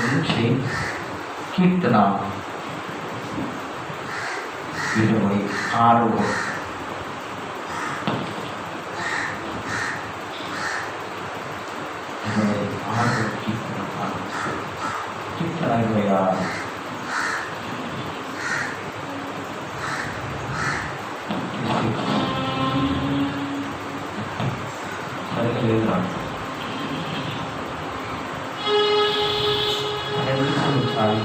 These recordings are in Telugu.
నుంచి కీర్తన 26 కీర్తన 26 సరిగ్గా లేదు నాకు చాలు.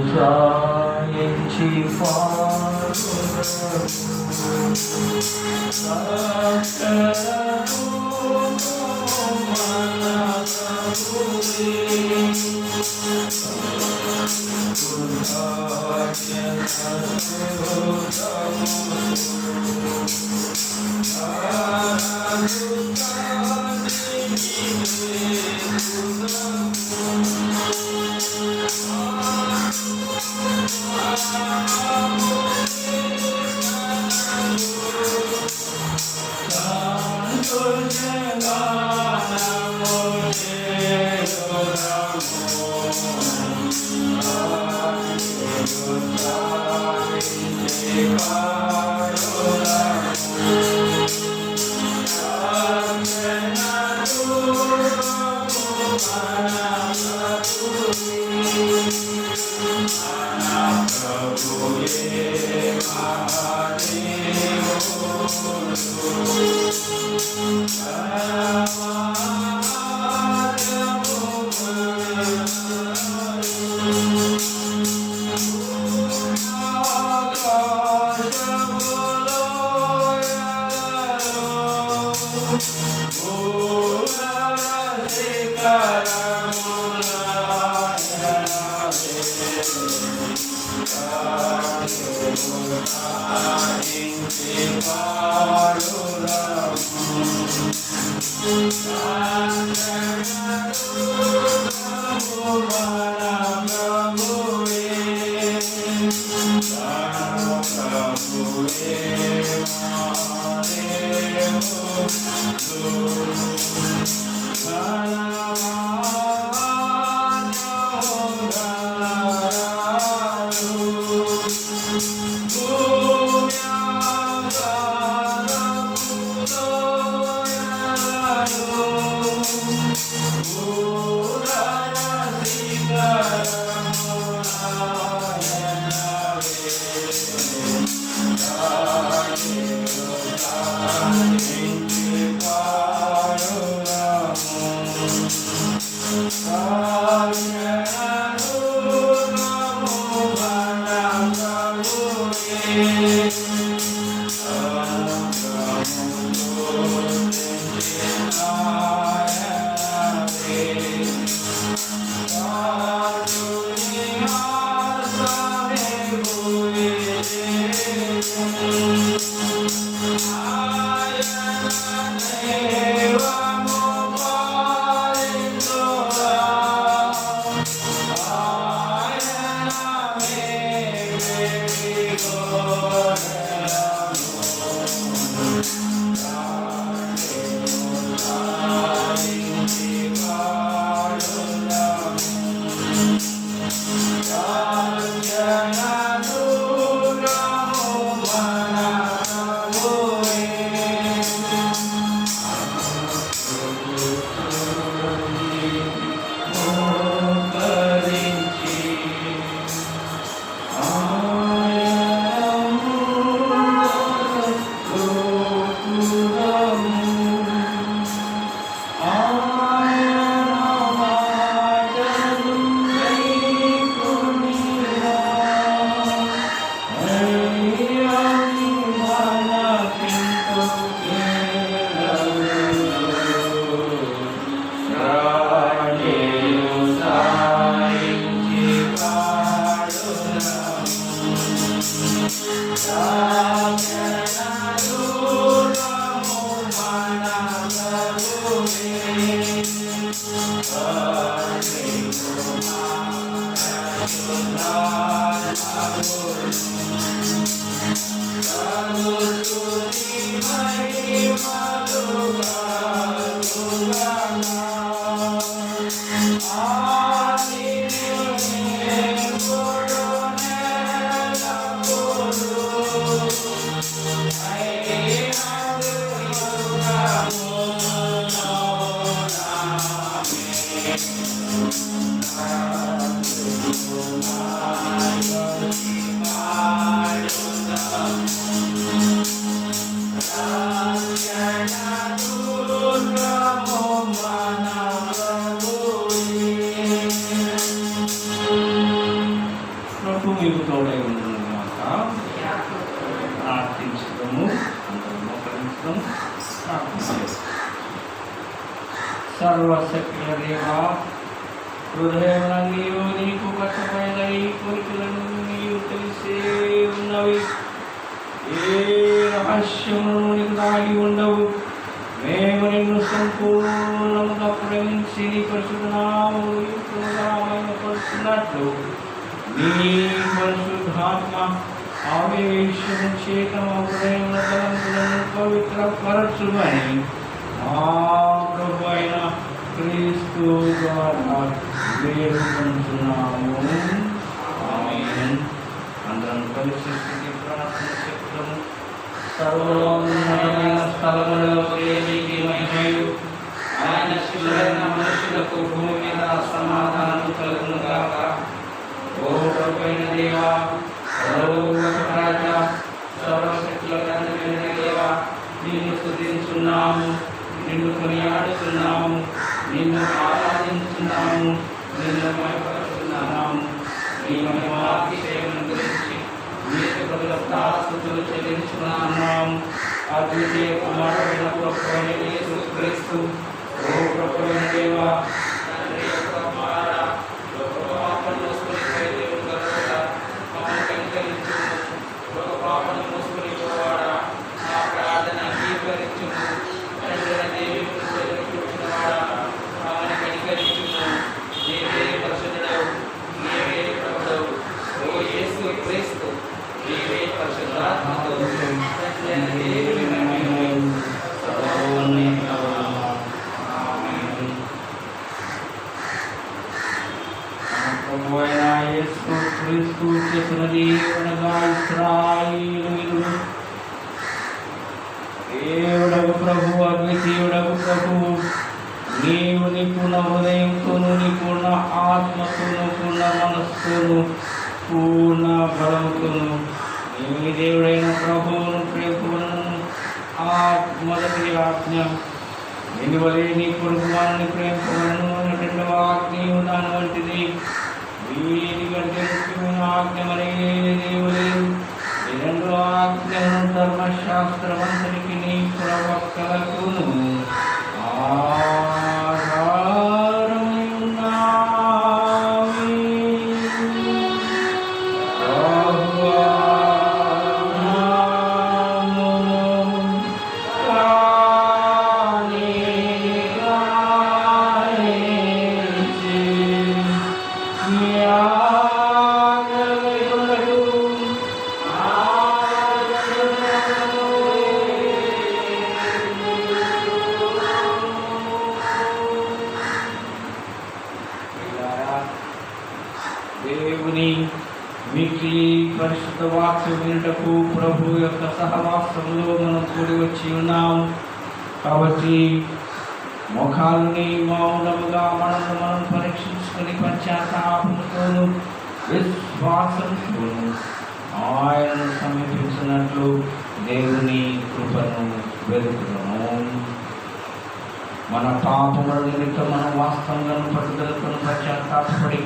సాయించి మీకు తోడై ఉంటున్నాక ప్రార్థించడము అందరూ మోకరించడం సర్వశక్తుల దేవా హృదయములన్నీయు నీకు కష్టమైన ఈ కోరికలను నీవు తెలిసే ఉన్నవి. ఏ రహస్యమును నీకు దాగి ఉండవు. మేము నిన్ను సంపూర్ణముగా ప్రేమించి నీ పరిశుద్ధ నామమును పరుస్తున్నట్లు నీ పరిశుద్ధాత్మ ఆవేశము చేత మా హృదయముల తలంపులను పవిత్రపరచుమని మా ప్రభు అయిన క్రీస్తు ద్వారా వేడుకుంటున్నాము. ఆమేన్. అందరం కలిసి స్తుతి ప్రార్థన చేద్దాము. సర్వోన్నతమైన స్థలములలో దేవునికి మహిమయు, ఆయన శిష్యులైన మనుషులకు భూమి మీద సమాధానము కలుగును గాక. ఓ ప్రభువైన దేవా, సర్వోన్నత రాజా, సర్వశక్తుల తండ్రివైన దేవా, నిన్ను స్తుతించున్నాము, నిన్ను కొనియాడుతున్నాము, నిన్ను ఆరాధించున్నాము, నిన్ను మహిమపరుస్తున్నాము. నీ మహిమాతిశయమును గురించి నీకు కృతజ్ఞతాస్తుతులు చెల్లించున్నాము. అద్వితీయ కుమారుడైన ప్రభువైన యేసు క్రీస్తు, ఓ ప్రభువైన దేవా, తండ్రి యొక్క కుమారుడా, లోక పాపమును మోసుకొనిపోయే దేవుని కరుణగా మమ్మల్ని కనికరించుము. లోక పాపమును మోసుకొనిపోవాడా, నా ప్రార్థన అంగీకరించుము. తండ్రి అయిన దేవుని కూర్చున్నవాడా, మమ్మల్ని కనికరించుము. నీవే పరిశుద్ధుడవు, నీవే ప్రభుడవు. ఓ యేసు క్రీస్తు, నీవే పరిశుద్ధాత్మతో తండ్రి అయిన దేవుని మహిమయు సర్వోన్నతము. ఆమేన్. ప్రభువైన యేసు క్రీస్తు చేసినది అనగా ఇశ్రాయేలీయులు దేవుడగు ప్రభువు, అద్వితీయుడగు ప్రభువు, నీవు నీ పూర్ణ హృదయంతోనూ, నీ పూర్ణ ఆత్మతోనూ, పూర్ణ మనస్సుతోనూ, పూర్ణ బలముతోనూ నీ దేవుడైన ప్రభువును ప్రేమను మొదటి ఆజ్ఞ నిన్ను వలె నీ పొరుగువారిని ప్రేమను రెండవ ఆజ్ఞయు దాని వంటిది. వీటి కంటే ముఖ్యమైన ఆజ్ఞ మరేది దేవులేదు. ఈ రెండు ఆజ్ఞలను ధర్మశాస్త్రమంతరికి నీ ప్రవక్తలకును ఆధారమై ఉన్నావి. దేవుని మీకు పరిశుద్ధ వాక్యం వినుటకు ప్రభు యొక్క సహవాసంలో మనం కూడి వచ్చి ఉన్నాము. కాబట్టి ముఖాలని మౌనముగా మనం పరీక్షించుకొని పశ్చాత్తాపముతోను విశ్వాసంతోను ఆయనను సమీపించినట్లు దేవుని కృపను వెతుకుతాము. మన పాపముల నిమిత్తం మనం వాస్తవంగా పట్టుదలతో పశ్చాత్తాపడి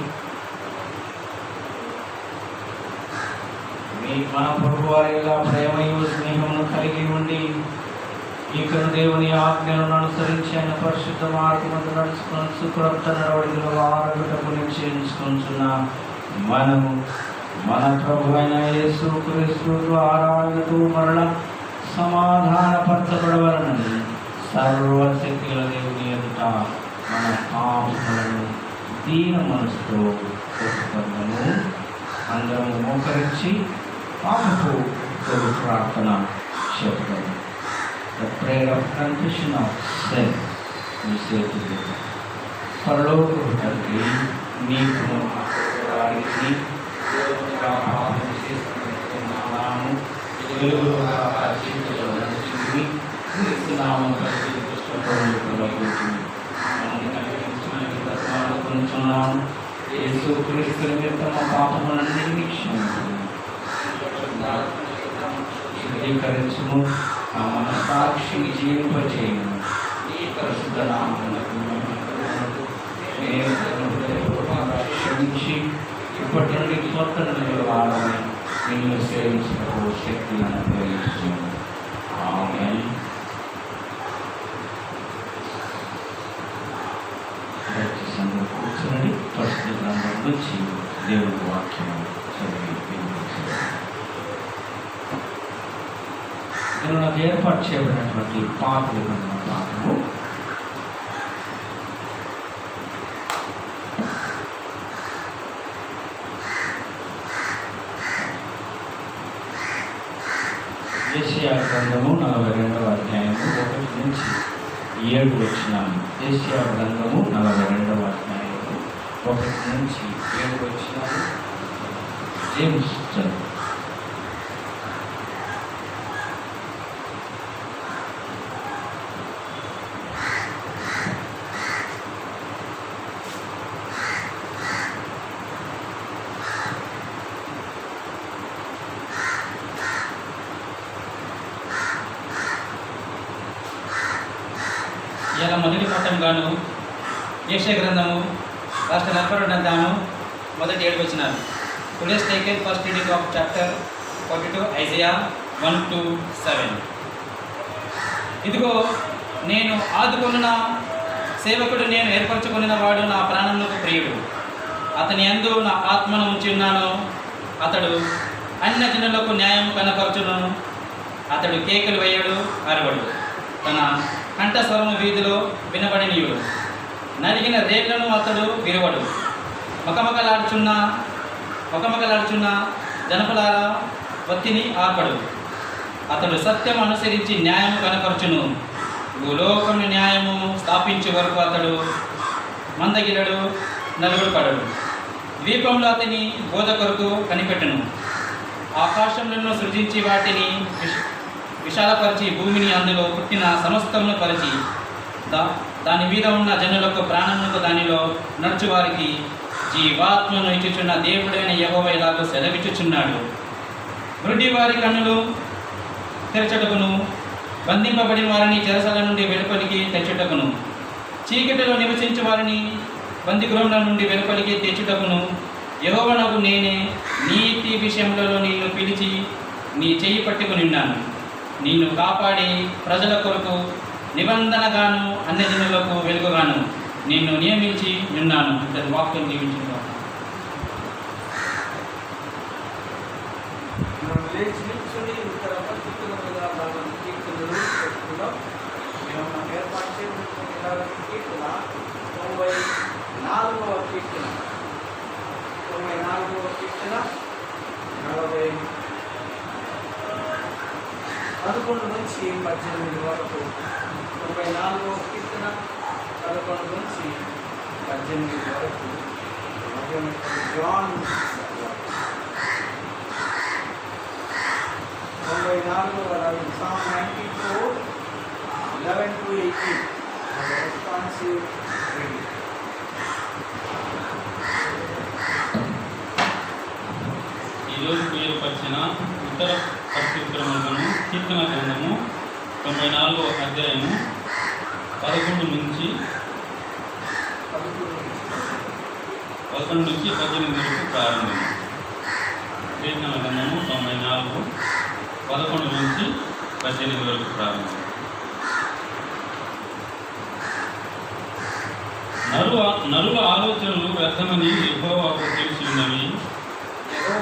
మన ప్రభు వారిగా ప్రేమయు స్నేహమును కలిగి ఉండి ఇక్కడ దేవుని ఆజ్ఞలను అనుసరించి ఆయన పరిశుద్ధ మార్గమును నడుచుకుని సుకృత నడవడిలో ఆరోగ్యకు నిశ్చయించుకుంటున్న మనము మన ప్రభు అయిన యేసు క్రీస్తు ద్వారా మరణ సమాధానపరచబడవలనని సర్వశక్తుల దేవుని ఎదుట మన పాపములను దీన మనసుతో ఒప్పుకొందాము. అందరం మోకరించి పాపపు ప్రార్థన చెప్తాం. The prayer of confession of sin we say together. పరలోకపు తండ్రి, నీకు వారికి పాపం చేస్తున్నాము, వెలుగులో చీకటిలో నడిచింది, నామం కలిసి కొంటున్నాము. యేసు క్రీస్తు నిమిత్తం మా పాపములన్నిటినీ శుద్ధీకరించుము, ఆ మనసాక్షిని జీవింపచేయము. ఈ పరిశుద్ధ నామమునకు క్షమించి ఇప్పటి నుండి స్వతంత్ర వాడని నిన్ను సేవించకు శక్తిని అనుగ్రహించుము. ఆమేన్. కూర్చొని పరిశుద్ధ గ్రంథం నుంచి దేవుని వాక్యం చదివి నేను నాకు ఏర్పాటు చేయబడినటువంటి పాటలు కన్నా పాటలు ఏషియా గ్రంథము 42వ అధ్యాయము 1 నుంచి 7 వచనాలు. ఏషియా గ్రంథము 42వ అధ్యాయము 1 నుంచి 7 వచనాలు. జేమ్స్ చదువు. ఇలా మొదటి పాఠంగాను యెషయా గ్రంథము రాష్ట్ర 42వ అధ్యాయము మొదటి 7 వచనాలు. Today's taken first reading of chapter 42 Isaiah 1-7. ఇదిగో నేను ఆదుకొనిన సేవకుడు, నేను ఏర్పరచుకొనిన వాడు నా ప్రాణములకు ప్రియుడు. అతని యందు నా ఆత్మను ఉంచి ఉన్నాను. అతడు అన్య జనులకు న్యాయం కనపరచును. అతడు కేకలు వేయడు, అరవడు. తన కంఠస్వరము వీధిలో వినబడినీయుడు. నరిగిన రేట్లను అతడు విరవడు. ఒకమకలాడుచున్న జనపలారా ఒత్తిని ఆపడు. అతడు సత్యం అనుసరించి న్యాయము కనపరచును. భూలోకము న్యాయము స్థాపించే వరకు అతడు మందగిలడు, నలుగురు పడడు. ద్వీపంలో అతని బోధ కొరకు కనిపెట్టును. ఆకాశములను సృజించి వాటిని విశాలపరిచి భూమిని అందులో పుట్టిన సమస్తమును పరిచి దాని మీద ఉన్న జనులకు ప్రాణములకు దానిలో నడుచువారికి జీవాత్మను ఇచ్చుచున్న దేవుడైన యెహోవా ఇలాగూ సెలవిచ్చుచున్నాడు. వృద్ధి వారి కన్నులు తెరచుటకును, బంధింపబడిన వారిని చెరసాల నుండి వెలుపలికి తెచ్చుటకును, చీకటిలో నివసించే వారిని బందిగృహంల నుండి వెలుపలికి తెచ్చుటకును యెహోవానగు నేనే నీతి విషయంలో నిన్ను పిలిచి నీ చెయ్యి పట్టుకుని ఉన్నాను. నిన్ను కాపాడి ప్రజల కొరకు నిబంధనగాను అన్యజనులకు వెలుగుగాను నిన్ను నియమించి ఉన్నాను. వాక్యం దీవించిన పదకొండు నుంచి 18 వరకు. 94వ కీర్తన 11 నుంచి 18 వరకు. జాన్ 94వ Psalm 94 11-18 రెస్పాన్సివ్ రీడింగ్. ఈరోజు ఏర్పరిచిన ఉత్తర పరిశుభ్రములను కీర్తన గ్రంథము 94వ అధ్యాయము 11 నుంచి 18 వరకు ప్రారంభం. కీర్తన గ్రంథము 94 11 నుంచి 18 వరకు ప్రారంభం. నరుల ఆలోచనలు వ్యర్థమని యెహోవాకు తెలిసి ఉన్నవి.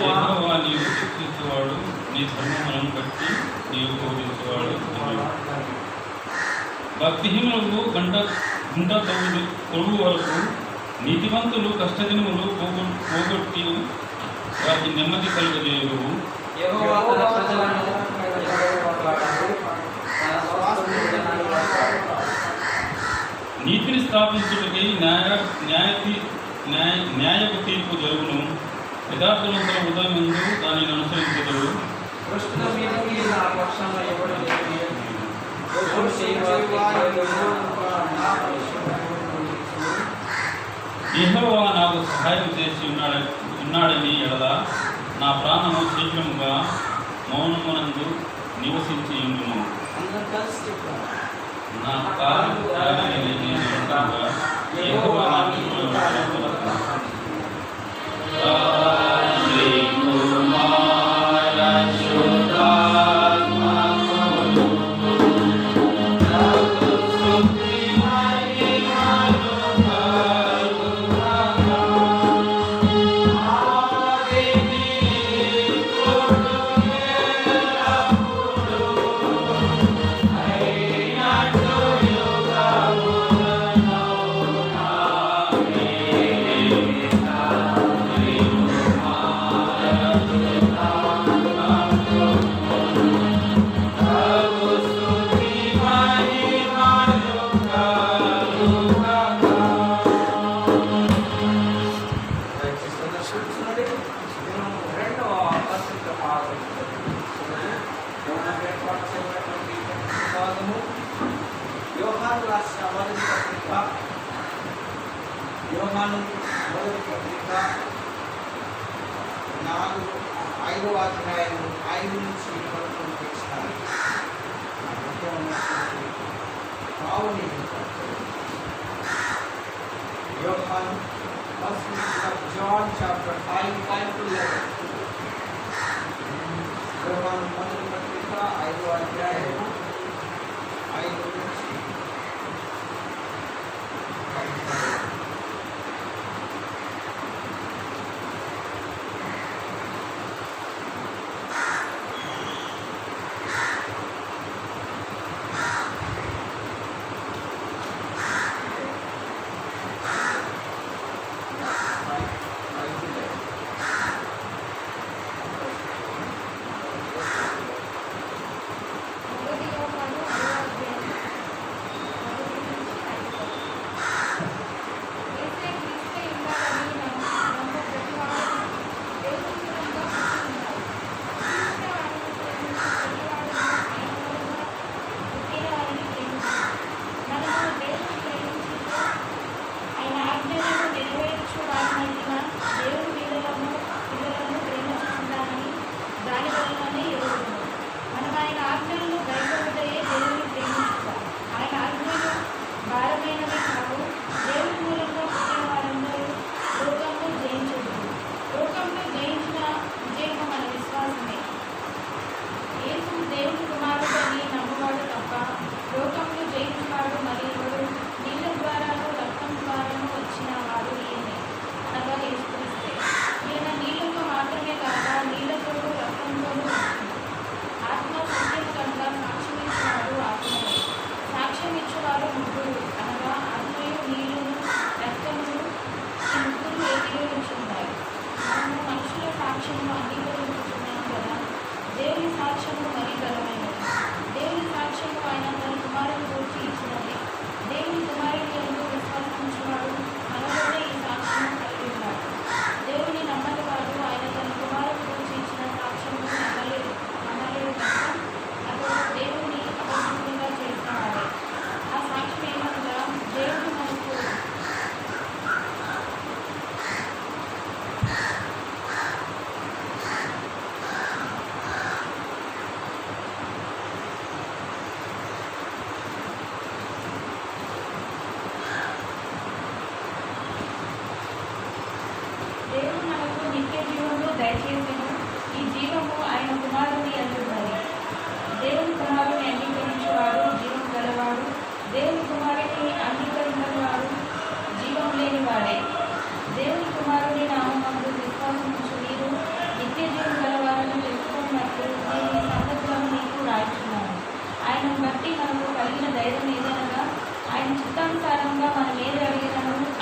యెహోవా నీవు శిక్షించేవాడు, నీ ధర్మములను బట్టి నీవు బోధించేవాడు. భక్తిహీనులకు గుంట తొడుగు వరకు, నీతివంతులు కష్టదినములు పోగొట్టి వారికి నెమ్మది కలుగజేయు. యెహోవా తన ప్రజలను కాపాడు. తన స్వాస్థ్యములను కాపాడు. నీతిని స్థాపించుటకై న్యాయపు తీర్పు జరుగును. యథార్థవంతుల ఉదయమందు దానిని అనుసరించదు. దుష్టుల మీదకి నా పక్షంలో ఎవడు లేడు. యెహోవా నాకు సహాయం చేసి ఉన్నాడని ఎడల నా ప్రాణము శీఘ్రముగా మౌనమునందు నివసించి ఉండును. నా కాలు త్యాగని నేను ఉండగా యెహోవా నాకు యోహాను మొదటి పత్రిక 5వ అధ్యాయం 5 నుంచి 11 ఇచ్చినారు. యోహాను first book of John chapter 5 to 11. యోహాను మొదటి పత్రిక 5వ అధ్యాయం 5 నుంచి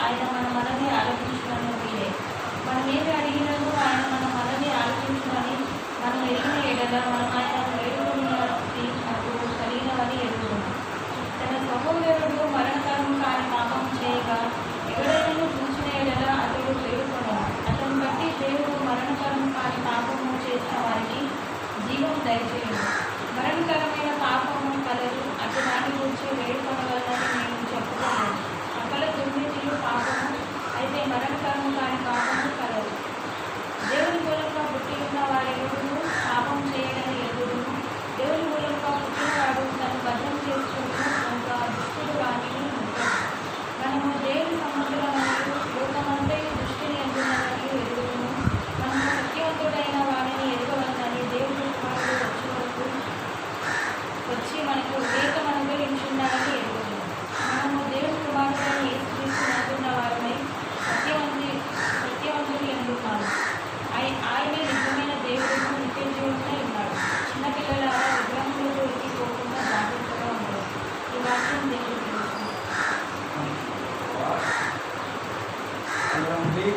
ఆయన మన మనల్ని ఆలోచించడం వీలే. మనం ఏది అడిగినను ఆయన మన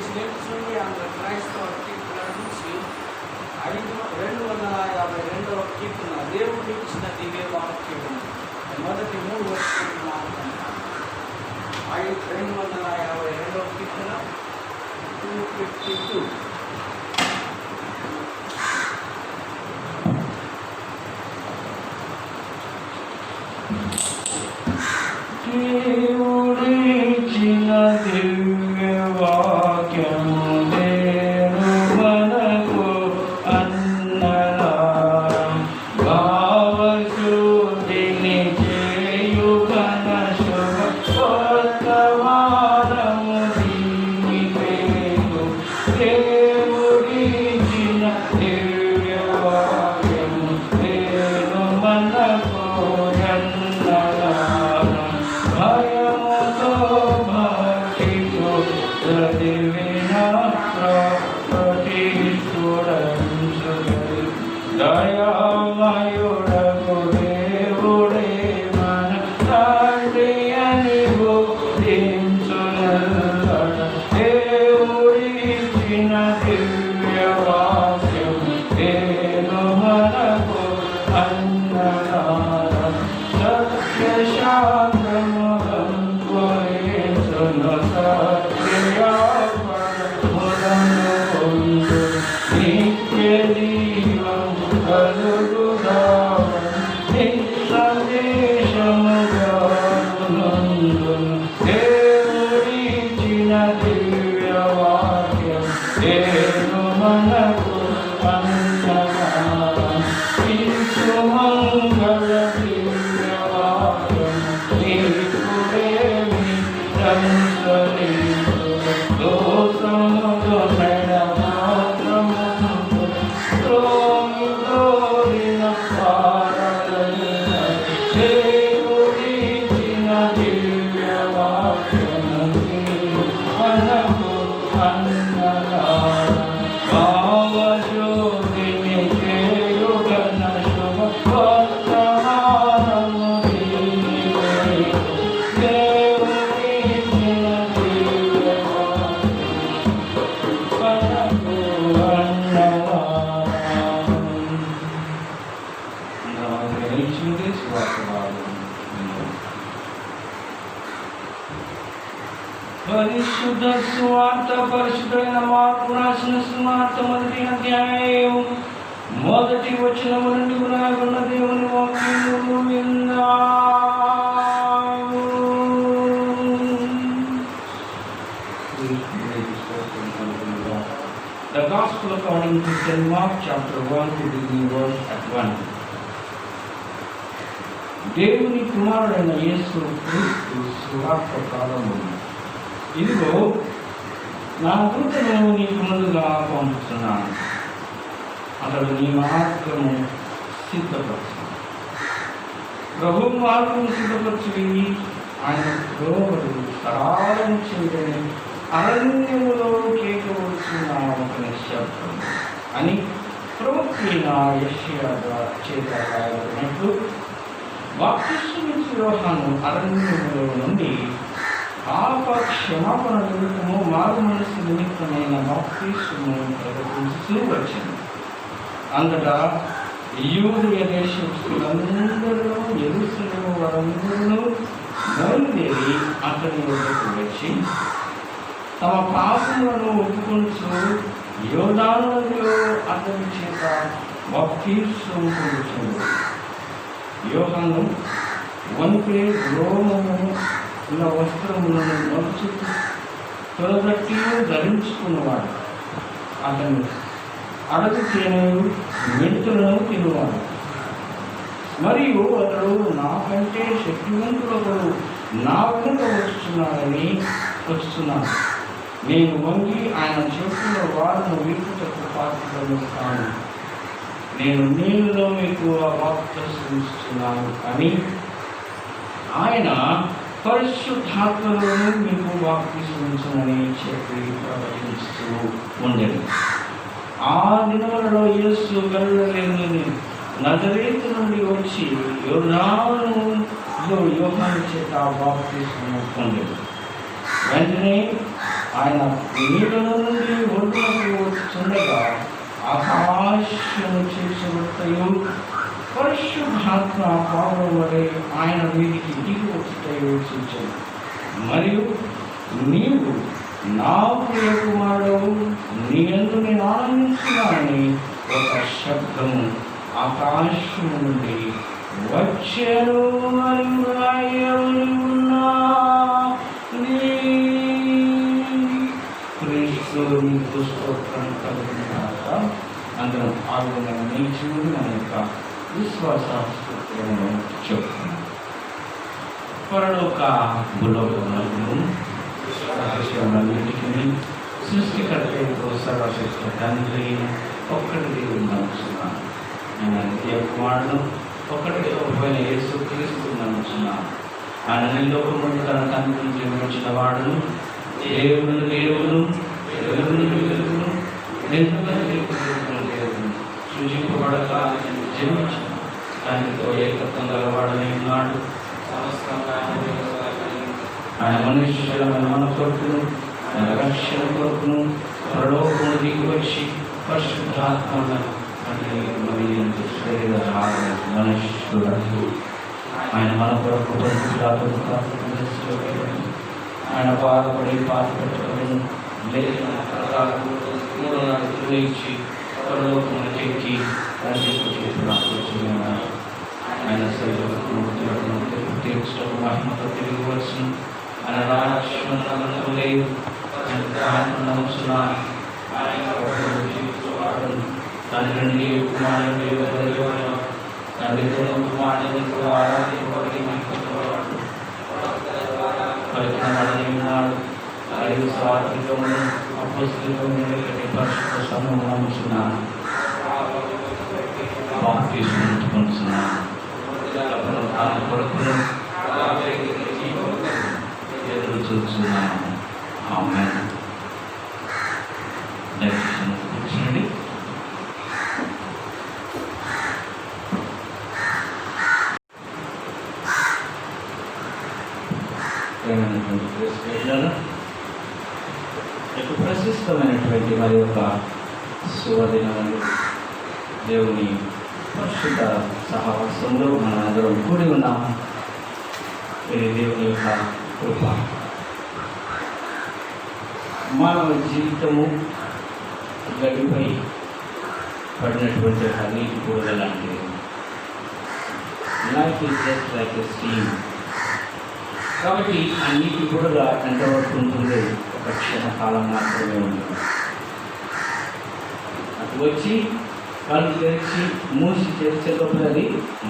ప్రెసిడెంట్స్ నుండి ఆంధ్ర క్రైస్తవ కీర్తన నుంచి 252వ కీర్తన దేవుడు ఇచ్చిన దివ్య వాక్యం మొదటి 3 వచనాలు మాత్రమే. 252వ కీర్తన 252. దేవుడిచ్చిన దివ్య వాక్యము నేను మనకు అన్నదానం భావశుద్ధిని చేయుగన శుభవర్తమానము దీని పేరు దేవుడిచ్చిన దివ్య వాక్యము నేను మనకు అన్నదానం భయముతో భక్తితో చదివిన ప్రతిష్ఠుడంచుగై దయామయుడకు దేవుడే మన తండ్రి అని బోధించునల్లడ దేవుడిచ్చిన దివ్య వాక్యం నేను మనకు అన్నదానం సత్యశాంతముగం త్వయేసును సత్యయాపరములను పొందు నిత్య జీవం కలుగుదావన్ నిస్సందేశముగానునందును దేవుడిచ్చిన దివ్య వాక్యం నేను మనకు అన్నదానం మంగళ దివ్య వాక్యం నీకుడేమి రంసలించు దోషములు మెడమాత్రముందు త్రోమిదోరిన పారలైన దేవుడిచ్చిన దివ్య వాక్యం మనకు అన్నదానం భావజ్యోతిని చేయుగన శుభవర్తమానము దీని పేరు దేవుడిచ్చిన దివ్య వాక్యం మనకు అన్నదానం. గ్రహించింది స్వార్థవాదం. పరిశుద్ధ స్వార్థ పరిశుద్ధమైన మార్పు రాసిన స్వార్థ మొదటి అధ్యాయం మొదటి వచనము నుండి రాగున్న దేవుని వాక్యము విన్నాము. The Gospel according to St. Mark chapter 1 to begin verse at 1. దేవుని కుమారుడైన యేసు క్రీస్తు సువార్త కాలము. ఇదిగో నా దూతను నీకు ముందుగా పంపుతున్నాను, అతడు నీ మార్గము సిద్ధపరచు. ప్రభు మార్గము సిద్ధపరచుడి, ఆయన ద్రోహుడు సహాయం చేయడని అరణ్యములో కేకవలసిన ఒక నిశ్శబ్దం అని ప్రవక్త యెషయా చేత రాయబడినట్లు బాప్తిస్మమిచ్చు యోహాను అరణ్యములో నుండి పాప క్షమాపణ నిమిత్తము మారు మనసు నిమిత్తమైన బాప్తిస్మము ప్రకటించుతూ వచ్చింది. అంతటా యూదయ దేశస్తులందరూ యెరూషలేము వారందరూ బయలుదేరి అతని వద్దకు వచ్చి తమ పాపములను ఒప్పుకొనుచు యోర్దాను నదిలో అతని చేత బాప్తిస్మము పొందుచుండు. యోహాను వణికే రోమము ఉన్న వస్త్రములను నడుచు తొలగట్టి ధరించుకున్నవాడు. అతను అడవి తేనెలు మెంతులను తినువాడు. మరియు అతడు నాకంటే శక్తివంతుడొకడు నా వెనుక వస్తున్నాడు. నేను వంగి ఆయన చెప్పుల వారిని వీపుటకు పాత్రను కాను. నేను నీళ్ళలో మీకు బాప్తిస్మమిస్తున్నాను అని ఆయన పరిశుద్ధాత్మలోనూ మీకు బాప్తిస్మమించమని చెప్పి ప్రకటిస్తూ ఉండేది. ఆ దినములలో యేసు గలిలయలోని నజరేతు నుండి వచ్చి యోర్దానులో యోహాను చేత బాప్తిస్మము పొందెను. వెంటనే ఆయన నీళ్ళలో నుండి ఒడ్డునకు వచ్చుచుండగా ఆకాశము చేసినట్టయు పరిశుద్ధాత్మ పావురం వలె ఆయన వీరికి దిగి వచ్చుటయు సూచన. మరియు నీవు నా ప్రియ కుమారుడు, నీ యందు నేను ఆనందించున్నానని ఒక శబ్దము ఆకాశము నుండి వచ్చెను. మరియు రాయబడి ఉన్నది, క్రీస్తునికి స్తోత్రం కలుగును గాక. అందరం ఆ విధంగా నిలిచి మన యొక్క విశ్వాస చెప్తున్నాం. పరలోక భూలోకములను సృష్టిని సృష్టికర్తకు సర్వశ్రేష్ఠ తండ్రి ఒక్కటి దేవుడు నమ్ముతున్నాను. నేను కుమారుడు ఒక్కటి పోయిన యేసు క్రీస్తు నమ్ముతున్నాను. ఆయన లోకం నుండి తన తండ్రిని జన్మించిన వాడును, దేవుడు దేవుడు దేవుడు వెలుగును దేవుడు సూచింపబడక జన్మించిన తండ్రితో ఏకత్వం గలవాడని ఉన్నాడు. ఆయన మనుష్యులమైన మన కొరకును, ఆయన రక్షణ కొరకును పరలోకము దిగి వచ్చి పరిశుద్ధాత్మలను శరీర మనుష్యులకు ఆయన మన కొరకు ఆయన బాధపడి పాల్పట్టుకొని లేచి పరలోకమును చెక్కి ఆయన తీర్చడం మహిమతో తిరిగి వచ్చిన ఆయన రాజ్యం లేదు. తండ్రి కుమారుడు తండ్రితో కుమారుడు ఆరాధింపబడి ఉన్నాడు. మరియు స్వాతంత్రము అపోస్తలులను పరిశుద్ధ సమూహం నమ్ముచున్నాను. బాప్తిస్మం పొందుతున్నాను. తాను కొరకును ఎదురు చూస్తున్నాను. ఆమేన్. కూర్చోండి. ప్రశస్తమైనటువంటి మరి యొక్క శుభదినములు దేవుని పరిశుద్ధ సహవాసంలో మనం అందరం కూడి ఉన్నాము. ఇది దేవుని యొక్క కృప. మానవ జీవితము గడిపై పడినటువంటి ఒక నీటి బురద లాంటిది. Life is just like a steam. కాబట్టి ఆ నీటి బురద ఎంతవరకు ఉంటుంది? ఒక క్షణకాలం మాత్రమే ఉంటుంది. అది వచ్చి కళ్ళు తెరిచి మూసి చేసేటప్పుడు అది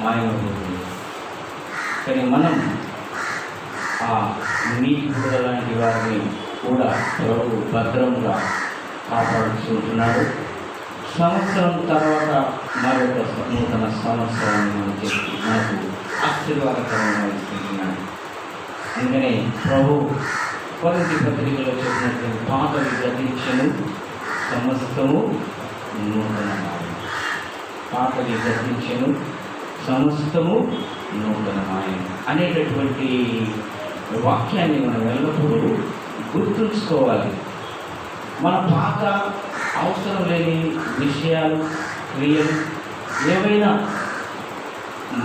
మాయమవుతుంది. కానీ మనం ఆ నీటి బురద లాంటి వారిని కూడా ప్రభు భద్రంగా కాపాడుతుంటున్నాడు. సంవత్సరం తర్వాత మరొక నూతన సంవత్సరాన్ని చెప్పి మనకు ఆశీర్వాదకరంగా ఇస్తున్నాడు. అందుకనే ప్రభు కొరింథీ పత్రికలో చెప్పినట్టు పాతవి గతించెను, సమస్తము నూతనమాయెను. పాతవి గతించెను, సమస్తము నూతనమాయెను అనేటటువంటి వాక్యాన్ని మనం ఎల్లప్పుడూ గుర్తుంచుకోవాలి. మన పాత అవసరం లేని విషయాలు, క్రియలు ఏవైనా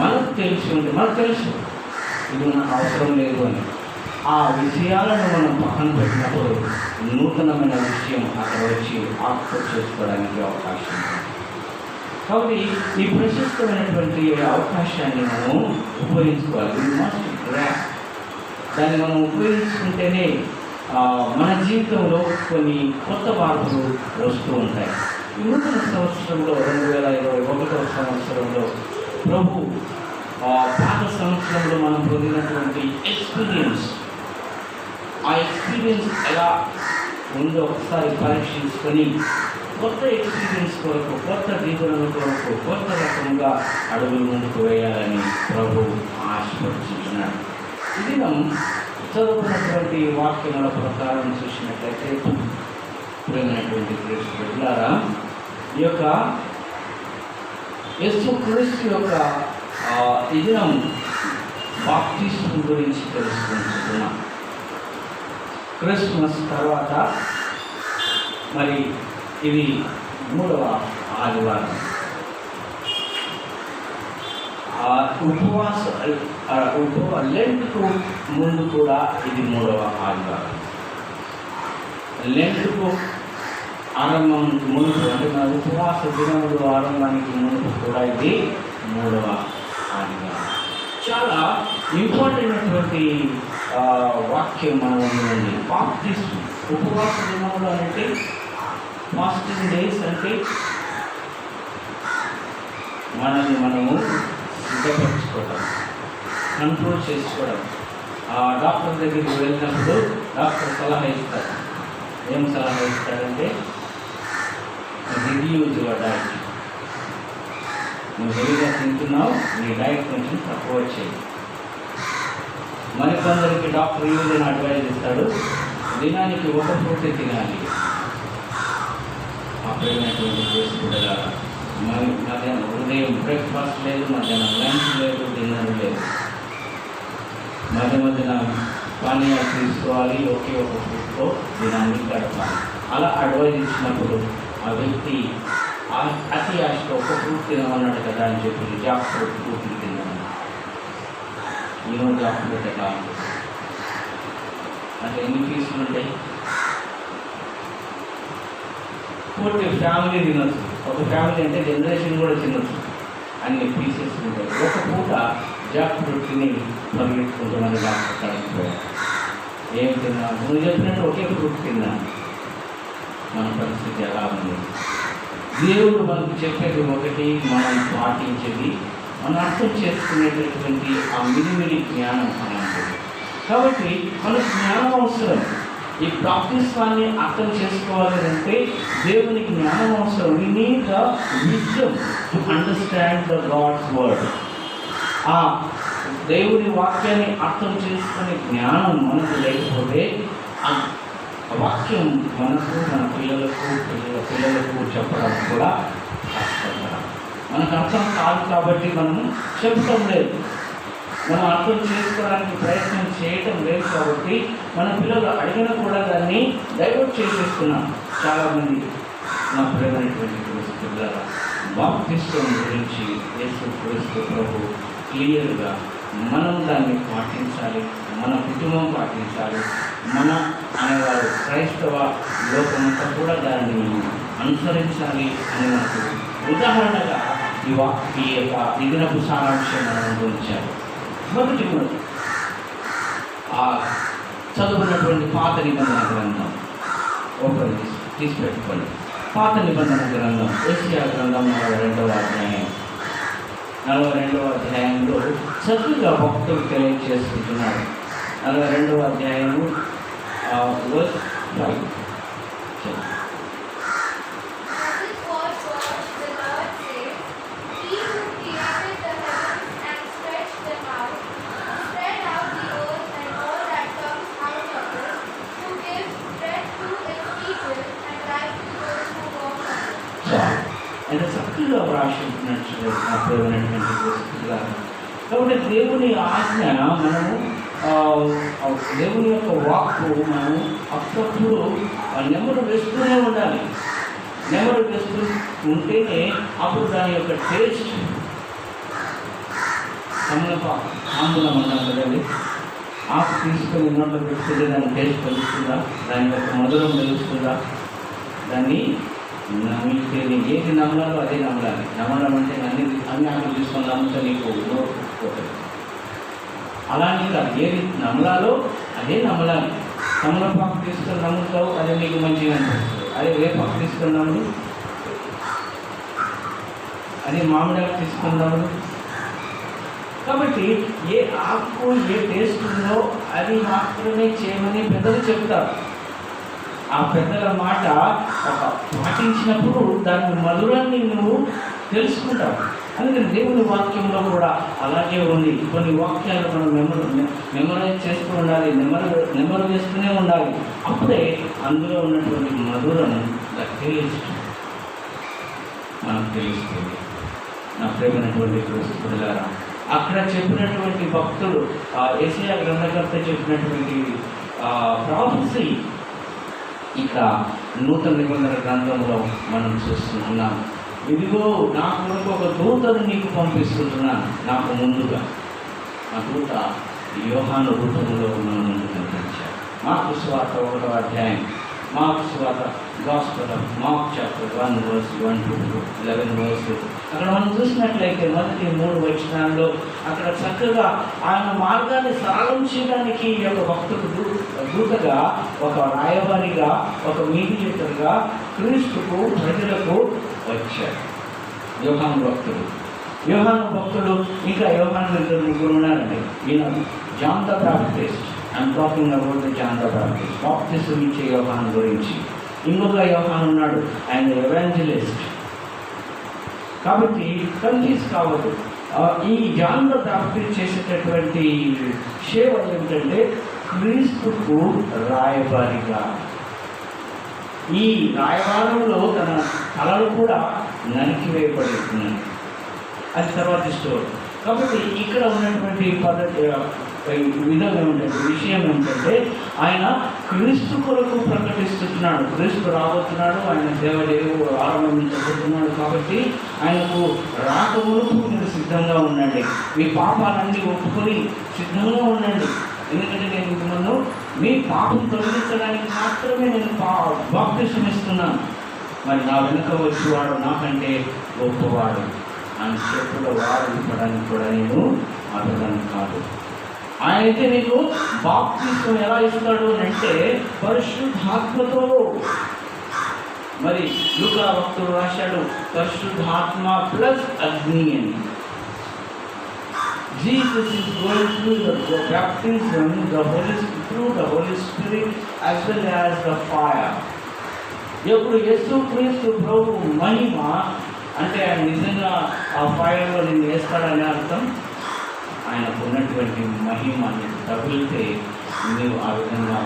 మనకు తెలిసి ఉంటే మనకు తెలుసు ఇది మనకు అవసరం లేదు అని, ఆ విషయాలను మనం పక్కన పెట్టినప్పుడు నూతనమైన విషయం అక్కడ వచ్చి ఆక్యుపై చేసుకోవడానికి అవకాశం ఉంది. కాబట్టి ఈ ప్రశస్తమైనటువంటి అవకాశాన్ని మనం ఉపయోగించుకోవాలి. దాన్ని మనం ఉపయోగించుకుంటేనే మన జీవితంలో కొన్ని కొత్త మార్పులు వస్తూ ఉంటాయి. ఈ నూతన సంవత్సరంలో 2021 సంవత్సరంలో ప్రభు పాత సంవత్సరంలో మనం పొందినటువంటి ఎక్స్పీరియన్స్, ఆ ఎక్స్పీరియన్స్ ఎలా ఉందో ఒకసారి పరీక్షించుకొని కొత్త ఎక్స్పీరియన్స్ కొరకు, కొత్త దీవెనల కొరకు, కొత్త రకంగా అడుగులు ముందుకు వేయాలని ప్రభు ఆశపడుతున్నాడు. ఇది మనం చదువుకున్నటువంటి వాక్యముల ప్రకారం చూసినట్లయితే ప్రియమైనటువంటి క్రీస్తు బిడ్డలారా, ఈ యొక్క యేసు క్రీస్తు యొక్క ఈ దినం బాప్తిస్మం గురించి తెలుసుకుంటున్నాం. క్రిస్మస్ తర్వాత మరి ఇది 3వ ఆదివారం. లెంట్కు ముందు కూడా ఇది 3వ ఆదివారం. లెంట్కు ఆరంభం ముందు అంటే మన ఉపవాస దినములు ఆరంభానికి ముందు కూడా ఇది 3వ ఆదివారం. చాలా ఇంపార్టెంట్ అటువంటి వాక్యం మనం ఉంది. బాప్టిజం ఉపవాస దినములు అంటే ఫాస్టింగ్ డేస్ అంటే మనల్ని మనము సిద్ధపరచుకోవడం, కంట్రోల్ చేసుకోవడం. డాక్టర్ దగ్గరికి వెళ్ళినప్పుడు డాక్టర్ సలహా ఇస్తారు. ఏం సలహా ఇస్తాడంటే రిడ్యూస్ యువర్ డైట్. నువ్వు హెవీగా తింటున్నావు, నీ డైట్ కొంచెం తక్కువ చేయి. మరికొందరికి డాక్టర్ ఈ విధంగా అడ్వైజ్ ఇస్తాడు, దినానికి 1 పూట తినాలి. అప్పుడైనటువంటి చేసుకుంటారా మరి మధ్యాహ్నం ఉదయం బ్రేక్ఫాస్ట్ లేదు, మధ్యాహ్నం లంచ్ లేదు, డిన్నర్ లేదు. మధ్యన పానీయాలు తీసుకోవాలి, ఒకే ఒక ఫుడ్తో దినాన్ని గడపాలి. అలా అడ్వైజ్ ఇచ్చినప్పుడు ఆ వ్యక్తి అతి ఆశతో 1 ఫ్రూట్ తినమన్నాడు కదా అని చెప్పి జాక్ ఫ్రూట్లు తిన్నాను. ఈరోజు జాక్ ఫ్రూట్ ఎట్లా అంటే ఎన్ని పీసులు ఉంటాయి? పూర్తి ఫ్యామిలీ తినొచ్చు. ఒక ఫ్యామిలీ అంటే జనరేషన్ కూడా తినొచ్చు. అన్ని పీసెస్ ఉంటాయి. 1 పూట జాక్ ఫ్రూట్ తిని పరిగెత్తుకుంటున్నాను డాక్టర్ కడిగిపోయాను. ఏం తిన్నాను? నువ్వు చెప్పినట్టు ఒకే ఫ్రూట్ తిన్నాను. మన పరిస్థితి ఎలా ఉంది? దేవుడు మనకు చెప్పేది ఒకటి, మనం పాటించేది, మనం అర్థం చేసుకునేటటువంటి ఆ మిడిమిడి జ్ఞానం అలాంటిది. కాబట్టి మనకు జ్ఞానం అవసరం. ఈ బాప్తిస్మాన్ని అర్థం చేసుకోవాలి అంటే దేవునికి జ్ఞానం అవసరం. We need the wisdom to understand the God's word. ఆ దేవుని వాక్యాన్ని అర్థం చేసుకునే జ్ఞానం మనకు లేకపోతే ఆ వాక్యం మనకు, మన పిల్లలకు చెప్పడం కూడా కష్టపడం. మనకు అర్థం కాదు కాబట్టి మనము చెప్పడం లేదు, మనం అర్థం చేసుకోవడానికి ప్రయత్నం చేయటం లేదు. కాబట్టి మన పిల్లలు అడిగినా కూడా దాన్ని డైవర్ట్ చేసేస్తున్నాం. చాలామంది నా ప్రియమైనటువంటి పిల్లల బాప్తిస్మం గురించి యేసు క్రీస్తు ప్రభు క్లియర్గా మనం దాన్ని పాటించాలి, మన కుటుంబం పాటించాలి, మన అనేవారు క్రైస్తవ లోకమంతా కూడా దాన్ని అనుసరించాలి అని మనకు ఉదాహరణగా ఈ యొక్క దినపు సారాంశం మనం గురించారు. మొదటి చదువుకున్నటువంటి పాత నిబంధన గ్రంథం ఓపెన్ తీసి పెట్టుకోండి. పాత నిబంధన గ్రంథం ఏషియా గ్రంథం 42వ అధ్యాయం. 42వ అధ్యాయంలో చక్కగా భక్తులు తెలియజేసుకుంటున్నాడు. 42వ అధ్యాయము వర్స్ 5. అంటే చక్కగా వ్రాసినట్టు కాబట్టి దేవుని ఆజ్ఞ మనము దేవుని యొక్క వాక్కు మనము అప్పుడప్పుడు నెమరు వేస్తూనే ఉండాలి. నెమరు వేస్తూ ఉంటేనే అప్పుడు దాని యొక్క టేస్ట్ ఆంబూలం అన్నాం కదండి. ఆకు తీసుకొని నోట్లో పెట్టుకుంటే దాని టేస్ట్ తెలుస్తుందా, దాని యొక్క మధురం తెలుస్తుందా? దాన్ని మీకు ఏది నమ్మలాలో అదే నమ్మలాలి. నమ్మడం అంటే అన్ని ఆకులు తీసుకొని నమ్ముతా నీకు నోరుకోలేదు. అలానే కాదు, ఏది నమ్మలాలో అదే నమ్మలాలి. తమలపాకు తీసుకొని నమ్ముతావు, అదే నీకు మంచిగా అనిపిస్తుంది. అదే వేపాకు తీసుకొని నమ్ము, అదే మామిడాకు తీసుకొని నమ్ము. కాబట్టి ఏ ఆకు ఏ టేస్ట్ ఉందో అది మాత్రమే చేయమని పెద్దలు చెప్తారు. ఆ పెద్దల మాట పాటించినప్పుడు దాని మధురాన్ని నువ్వు తెలుసుకుంటావు. అందుకని దేవుని వాక్యంలో కూడా అలాగే ఉంది. కొన్ని వాక్యాలు మనం మెమరైజ్ చేస్తూ ఉండాలి, నెమరు చేస్తూనే ఉండాలి. అప్పుడే అందులో ఉన్నటువంటి మధురం టేస్ట్ మనకు తెలుస్తుంది. నా ప్రేమైనటువంటి క్రీస్తులారా, అక్కడ చెప్పినటువంటి భక్తులు, యేషయా గ్రంథకర్త చెప్పినటువంటి ప్రాఫెసీ ఇక నూతన నిబంధన గ్రంథంలో మనం చూస్తున్నాం. ఇదిగో నా కొరకు ఒక దూతను నీకు పంపిస్తున్నాను, నాకు ముందుగా. ఆ దూత యోహాను రూపంలో మన ముందు కనిపించారు. మార్కు సువార్త 1వ అధ్యాయం, మార్కు సువార్త gospel of mark chapter 1 verse 1 to 11 verse. అక్కడ మనం చూసినట్లయితే మొదటి 3 వచనాల్లో అక్కడ చక్కగా ఆయన మార్గాన్ని సరళం చేయడానికి ఈ యొక్క భక్తుడు దూతగా, ఒక రాయబారిగా, ఒక మీడియేటర్గా క్రీస్తుకు ప్రజలకు వచ్చాడు. యోహాను భక్తుడు ఇంకా యోహాను ఇద్దరు ముగ్గురు ఉన్నారండి. ఈయన John the Baptist. I'm talking about the John the Baptist, baptism ఇచ్చే యోహాను గురించి. ఇంకొక యోహాను ఉన్నాడు, ఆయన ఎవాంజలిస్ట్. కాబట్టి కన్ఫ్యూజ్ కావద్దు. ఈ జాన్ ద బాప్టిస్ట్ చేసేటటువంటి సేవ ఏమిటంటే క్రీస్తుకు రాయబారిగా. ఈ రాయబారంలో తన తలలు కూడా నరికివేయబడుతున్నాయి. అది తర్వాత స్టోరీ. కాబట్టి ఇక్కడ ఉన్నటువంటి విషయం ఏమిటంటే ఆయన క్రీస్తు కొరకు ప్రకటిస్తున్నాడు. క్రీస్తు రాబోతున్నాడు, ఆయన దేవదేవుడు ఆరంభించబోతున్నాడు. కాబట్టి ఆయనకు రాకమునుపు మీరు సిద్ధంగా ఉండండి, మీ పాపాలన్నీ ఒప్పుకొని సిద్ధంగా ఉండండి. ఎందుకంటే నేను ఇంతకుముందు మీ పాపం తొలగించడానికి మాత్రమే నేను బాప్టిజం ఇస్తున్నాను. మరి నా వెనుక వచ్చేవాడు నాకంటే గొప్పవాడు అని చెప్పుల వారు ఇవ్వడానికి కూడా నేను అర్థం కాదు. ఆయన అయితే నీకు బాప్తిస్మం ఎలా ఇస్తాడు అంటే పరిశుద్ధాత్మతో. మరి లూకా భక్తుడు రాశాడు పరిశుద్ధాత్మ ప్లస్ అగ్ని అని. Jesus is going through the baptism, through the Holy Spirit as well as the fire. ఎప్పుడు యేసు క్రీస్తు ప్రభు మహిమ అంటే ఆయన నిజంగా ఆ ఫైర్లో నిన్ను వేస్తాడని అర్థం. ఆయనకు ఉన్నటువంటి మహిమని తగిలితే నీవు ఆ విధంగా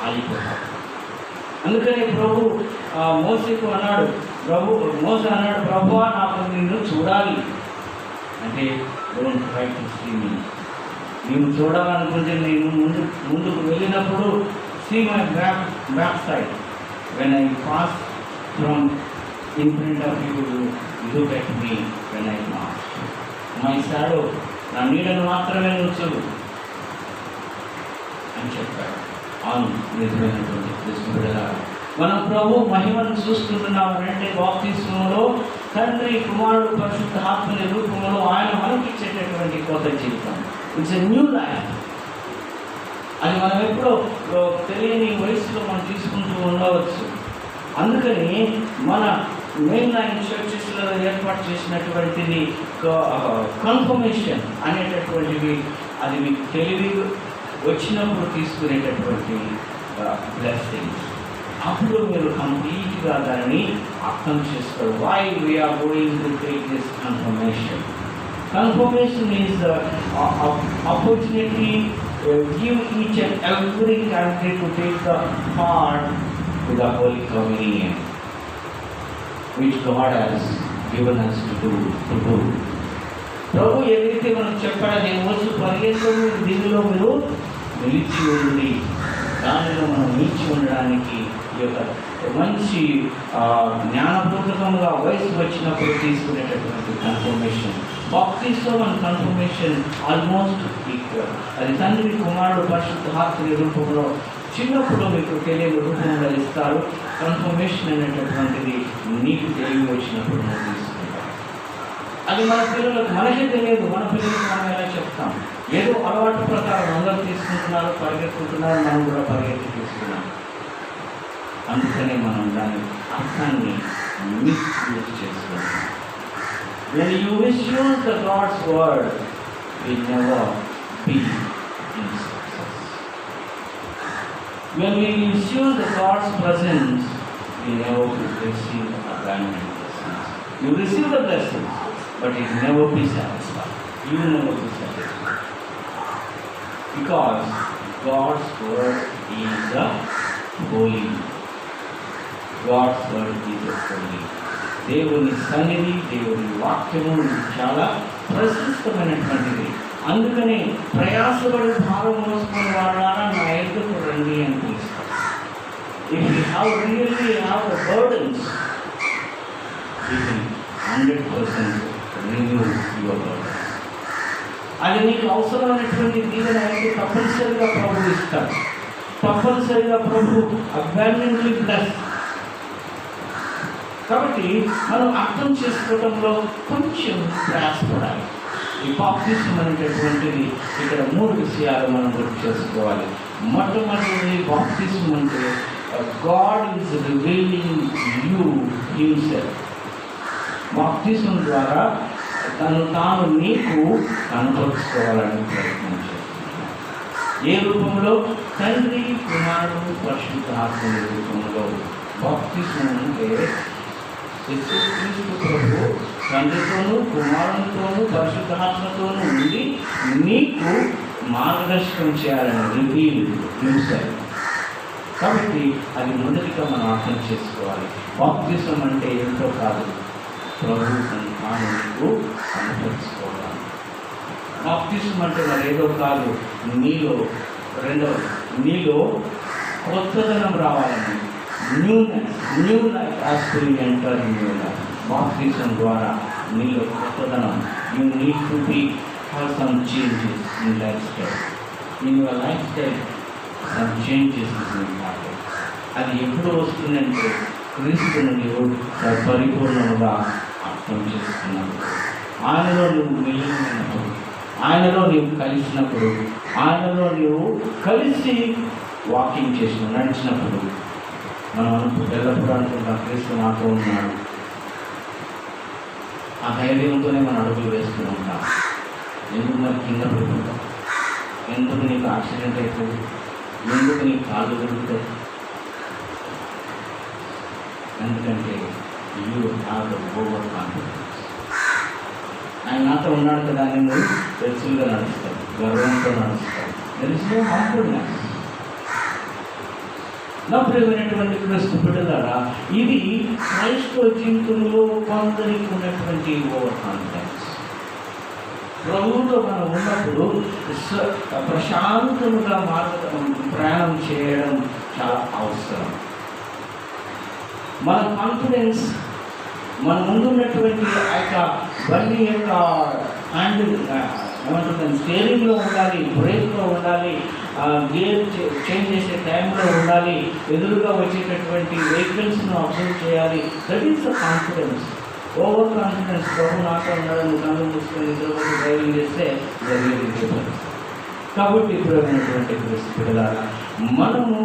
ఆగిపోతావు. అందుకని ప్రభు మోసేకు అన్నాడు, మోసే అన్నాడు, ప్రభువా నాకు నిన్ను చూడాలి అంటే don't try to see me. నేను చూడాలనుకుంటే నేను ముందుకు వెళ్ళినప్పుడు see my back side. when I pass from in front of you, look at me when I pass. My shadow, నా నీడను మాత్రమే చూడు అని చెప్పాడు. అవును, నిజమైనటువంటి కృష్ణుడిగా మనం ప్రభు మహిమను చూసుకుంటున్నామనంటే బాప్తిస్మములో తండ్రి కుమారుడు పరిశుద్ధాత్మని రూపంలో ఆయన మనకి ఇచ్చేటటువంటి కొత్త జీవితం. It's a new life. అది మనం ఎప్పుడో తెలియని వయసులో మనం తీసుకుంటూ ఉండవచ్చు. అందుకని మన మెయిన్ లైన్ చర్చెస్లో ఏర్పాటు చేసినటువంటిది కన్ఫర్మేషన్ అనేటటువంటివి. అది మీకు తెలివి వచ్చినప్పుడు తీసుకునేటటువంటి బ్లెస్సింగ్స్. అప్పుడు మీరు కంప్లీట్గా దాన్ని అర్థం చేస్తారు. Why we are going to take this confirmation. Confirmation is the opportunity to give each and every country to take the part with the Holy Communion, which God has given us to do. ప్రభు ఏదైతే మనం చెప్పాడో నేను వచ్చి పరిగెత్తులు దీనిలో మీరు నిలిచి ఉండి, దానిలో మనం నిలిచి ఉండడానికి ఈ యొక్క మంచి జ్ఞానపూర్వకంగా వయసు వచ్చినప్పుడు తీసుకునేటటువంటి కన్ఫర్మేషన్. బాప్తిస్మం అండ్ కన్ఫర్మేషన్ ఆల్మోస్ట్ ఈక్వల్. అది తండ్రి కుమారుడు పరిశుద్ధాత్మ రూపంలో చిన్నప్పుడు మీకు తెలియని రూపంలో ఇస్తారు. కన్ఫర్మేషన్ అనేటటువంటిది నీకు తెలివి వచ్చినప్పుడు మనం తీసుకుంటాం. అది మన పిల్లలకు మనకే తెలియదు. మన పిల్లలకు మనం ఎలా చెప్తాం? ఏదో అలవాటు ప్రకారం అందరూ తీసుకుంటున్నారు, పరిగెత్తుకుంటున్నారు, మనం కూడా పరిగెత్తి తీసుకున్నాం. అందుకనే మనం దాని అర్థాన్ని మిస్యూజ్ చేసుకుంటాం. When you misuse the God's word, we never be in success. When we misuse the God's presence, we never receive the abundant blessings. You receive the blessings, but it never be satisfied. You will never be satisfied. Because God's word is the holy. God's word is the holy. దేవుని సన్నిధి, దేవుని వాక్యము చాలా ప్రశస్తమైనటువంటిది. అందుకని ప్రయాసపడి భారం మోసుకుని వాడారా నా ఎదుకు రండి అని have really have burdens, He will 100% renew your burden. అది నీకు అవసరమైనటువంటి దీవెన అయితే తప్పనిసరిగా ప్రభు ఇస్తాడు. తప్పనిసరిగా ప్రభు అబ్యాండెంట్లీ ప్లస్. కాబట్టి మనం అర్థం చేసుకోవడంలో కొంచెం ప్రయాసపడాలి. ఈ బాప్టిజం అనేటటువంటిది ఇక్కడ 3 విషయాలు మనం గుర్తు చేసుకోవాలి. మొట్టమొదటిది బాప్టిజం అంటే God is revealing you himself. Baptism ద్వారా తాను నీకు కనపరుచుకోవాలని ప్రయత్నం చేస్తున్నాడు. ఏ రూపంలో? తండ్రి, కుమారుడు, పరిశుద్ధాత్మ రూపంలో. బాప్టిజం అంటే యేసుక్రీస్తు ప్రభు తండ్రితోనూ, కుమారునితోనూ, పరిశుద్ధాత్మతోనూ ఉండి నీకు మార్గదర్శకం చేయాలని రివీల్ హిమ్సెల్ఫ్. కాబట్టి అది మొదటిగా మనం అర్థం చేసుకోవాలి. బాప్టిజం అంటే ఎంతో కాదు, ప్రభు తాను నీకు కనపరుచుకోవాలి. బాప్టిజం అంటే మరేదో కాదు, నీలో కొత్తదనం రావాలని, new life as enter new life. Baptism ద్వారా నీలో కొత్తదనం. You need to have some changes in life style. In your life style some changes in important. అది ఎప్పుడు వస్తుందంటే క్రీస్తుని నీవు పరిపూర్ణంగా అర్థం చేసుకున్నప్పుడు, ఆయనలో నువ్వు మిగిలినప్పుడు, ఆయనలో నీవు కలిసినప్పుడు, ఆయనలో నీవు కలిసి వాకింగ్ చేసిన నడిచినప్పుడు మనం ఎల్లప్పుడూ అనుకుంటాం క్రీస్తు నాతో ఉన్నాడు. ఆ ధైర్యంతోనే మనం అడుగులు వేస్తూ ఉంటాం. ఎందుకు మరి కింద పడిపోతాం? ఎందుకు నీకు యాక్సిడెంట్ అవుతుంది? ఎందుకు నీకు కాళ్ళు దొరుకుతాయి? ఎందుకంటే you have the over confidence. ఆయన నాతో ఉన్నాడు కదా అని నువ్వు పెర్సులుగా నడుస్తావు, గర్వంతో నడుస్తావు. తెలిసిన కాన్ఫిడెన్స్. నా ప్రియమైనటువంటి క్రీస్తు బిడ్డలారా, ఇది క్రైస్తవ జీవితంలో కొందరికి ఉన్నటువంటి ఓవర్ కాన్ఫిడెన్స్. ప్రభువులో మనం ఉన్నప్పుడు ప్రశాంతముగా ప్రయాణం చేయడం చాలా అవసరం. మన కాన్ఫిడెన్స్ మన ముందున్నటువంటి ఆ యొక్క బండి యొక్క హ్యాండిల్ ఏమంటుందని స్టీరింగ్లో ఉండాలి, బ్రేక్లో ఉండాలి, గేర్ చేంజ్ చేసే టైంలో ఉండాలి, ఎదురుగా వచ్చేటటువంటి వెహికల్స్ను అబ్జర్వ్ చేయాలి. That is the confidence. Over confidence, ప్రభు నాతో ఉన్నాడని కళ్ళు మూసుకొని నిద్రపోయి డ్రైవింగ్ చేస్తే జరిగేది. కాబట్టి ఇప్పుడు అయినటువంటి పిల్లలారా మనము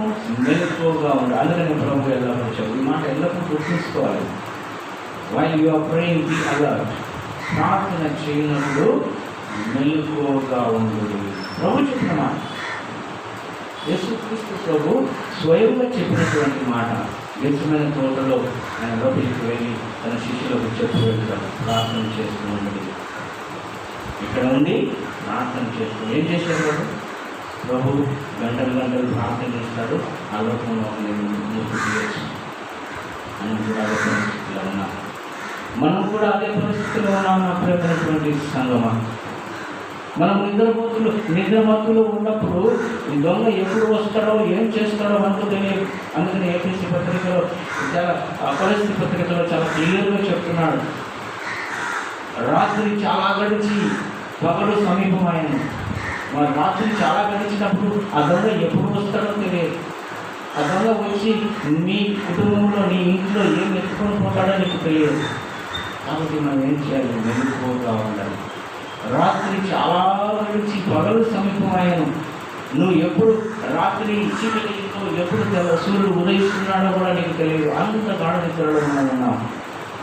మెలకువగా ఉండాలి. అందుకని ప్రభు ఎల్లప్పుడూ వచ్చావు. ఈ మాట ఎల్లప్పుడూ గుర్తుంచుకోవాలి. While you are praying be alert. ప్రార్థన చేయనప్పుడు మెలకువగా ఉండు. ప్రభు చెప్పిన మాట, యేసుక్రీస్తు ప్రభు స్వయంగా చెప్పినటువంటి మాట. గెత్సేమనే తోటలో ఆయన లోపలికి వెళ్ళి తన శిష్యులకు చెప్పి వెళ్తాడు, ప్రార్థన చేస్తూ ఉండేది. ఇక్కడ ఉండి ప్రార్థన చేస్తూ ఏం చేశాడు? ప్రభు గంటలు ప్రార్థన చేస్తాడు. ఆ లోకంలో నేను మూర్తి చేయొచ్చు అని కూడా అదే పరిస్థితిలో ఉన్నాం. మనం కూడా అదే పరిస్థితిలో ఉన్నాం. అప్పుడైనటువంటి సంగమా, మనం నిద్రమత్తులో ఉన్నప్పుడు ఈ దొంగ ఎప్పుడు వస్తాడో ఏం చేస్తాడో మనకు తెలియదు. అందుకని ఏపీసీ పత్రికలో చాలా అపరిస్థితి పత్రికలో చాలా క్లియర్గా చెప్తున్నాడు. రాత్రి చాలా గడిచి పగలు సమీపమైన. మరి రాత్రి చాలా గడిచినప్పుడు ఆ దొంగ ఎప్పుడు వస్తాడో తెలియదు. ఆ దొంగ వచ్చి నీ కుటుంబంలో, నీ ఇంట్లో ఏం ఎత్తుకొని పోతాడో నీకు తెలియదు. కాబట్టి మనం ఏం చేయాలి? మెలకువగా ఉండాలి. రాత్రి చాలా గడిచి పగలు సమీపమాయను. నువ్వు ఎప్పుడు రాత్రి చీకటితో ఎప్పుడు సూర్యుడు ఉదయిస్తున్నాడో కూడా నీకు తెలియదు. అంత గాఢ నిద్రలో మనం ఉన్నాం.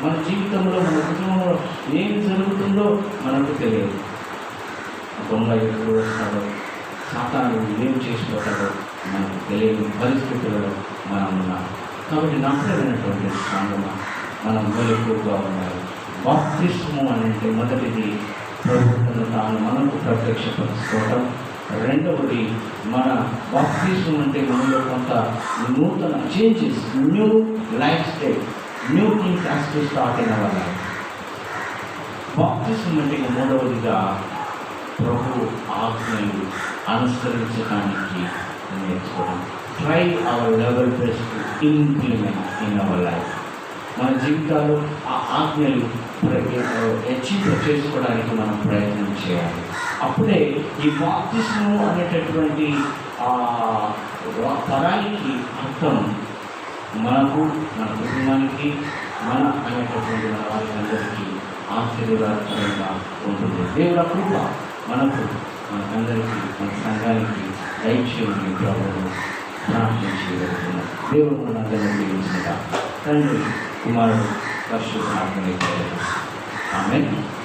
మన జీవితంలో, మన కుటుంబంలో ఏం జరుగుతుందో మనకు తెలియదు. దొంగ ఎప్పుడు వస్తాడో, సాతాను ఏం చేసిపోతాడో మనకు తెలియని పరిస్థితులలో మనం ఉన్నాం. కాబట్టి నమ్మకమైనటువంటి సంగమా మనం మెలకువగా ఉండాలి. బాప్తిస్మము అంటే మొదటిది ప్రభుత్వం తాను మనకు ప్రత్యక్షపరుచుకోవడం. రెండవది మన బాప్తిస్మం అంటే మనలో కొంత నూతన changes, new life style, new things has to start in our life. బాప్తిస్మం అంటే మూడవదిగా ప్రభు ఆజ్ఞలు అనుసరించడానికి నేర్చుకోవడం. Try our level best to implement in our life. మన జీవితాల్లో ఆ ఆజ్ఞలు అచీవ్ చేసుకోవడానికి మనం ప్రయత్నం చేయాలి. అప్పుడే ఈ బాప్తిస్మము అనేటటువంటి పదానికి అర్థం మనకు, మన కుటుంబానికి, మన అనేటటువంటి మన వారికి ఆశీర్వాదకరంగా ఉంటుంది. దేవుడు కృప మనకు, మనకందరికీ, మన సంఘానికి దయచేయమని ప్రభువును ప్రార్థించగలుగుతున్నాం. దేవుడు మనందరినీ దీవించుగా. తండ్రి, కుమారుడు, పరిశుద్ధాత్మ. ఆమేన్.